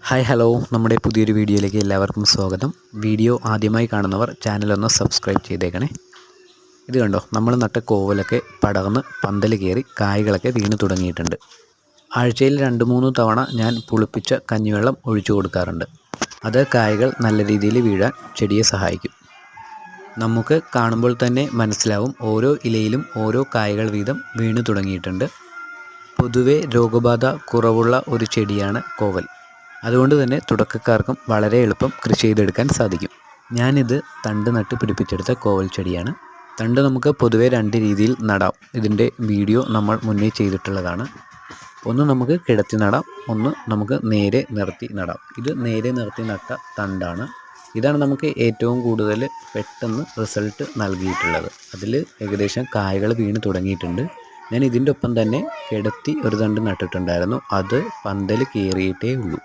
Hi hello നമ്മുടെ പുതിയൊരു വീഡിയോയിലേക്ക് എല്ലാവർക്കും സ്വാഗതം. വീഡിയോ ആദ്യമായി കാണുന്നവർ ചാനലൊന്ന് സബ്സ്ക്രൈബ് ചെയ്തേക്കണേ. ഇത് കണ്ടോ, നമ്മൾ നട്ട കോവലൊക്കെ പടർന്ന് പന്തൽ കയറി കായ്കളൊക്കെ വീണ് തുടങ്ങിയിട്ടുണ്ട്. ആഴ്ചയിൽ 2-3 തവണ ഞാൻ പുളിപ്പിച്ച കഞ്ഞിവെള്ളം ഒഴിച്ചു കൊടുക്കാറുണ്ട്. അത് കായ്കൾ നല്ല രീതിയിൽ വീഴാൻ ചെടിയെ സഹായിക്കും. നമുക്ക് കാണുമ്പോൾ തന്നെ മനസ്സിലാവും, ഓരോ ഇലയിലും ഓരോ കായ്കൾ വീതം വീണ് തുടങ്ങിയിട്ടുണ്ട്. പൊതുവെ രോഗബാധ കുറവുള്ള ഒരു ചെടിയാണ് കോവൽ. അതുകൊണ്ട് തന്നെ തുടക്കക്കാർക്കും വളരെ എളുപ്പം കൃഷി ചെയ്തെടുക്കാൻ സാധിക്കും. ഞാനിത് തണ്ട് നട്ട് പിടിപ്പിച്ചെടുത്ത കോവൽ ചെടിയാണ്. തണ്ട് നമുക്ക് പൊതുവെ 2 രീതിയിൽ നടാം. ഇതിൻ്റെ വീഡിയോ നമ്മൾ മുന്നേ ചെയ്തിട്ടുള്ളതാണ്. ഒന്ന് നമുക്ക് കിടത്തി നടാം, ഒന്ന് നമുക്ക് നേരെ നിർത്തി നടാം. ഇത് നേരെ നിർത്തി നട്ട തണ്ടാണ്. ഇതാണ് നമുക്ക് ഏറ്റവും കൂടുതൽ പെട്ടെന്ന് റിസൾട്ട് നൽകിയിട്ടുള്ളത്. അതിൽ ഏകദേശം കായകൾ വീണ് തുടങ്ങിയിട്ടുണ്ട്. ഞാൻ ഇതിൻ്റെ ഒപ്പം തന്നെ കിടത്തി ഒരു തണ്ട് നട്ടിട്ടുണ്ടായിരുന്നു. അത് പന്തൽ കയറിയിട്ടേ ഉള്ളൂ.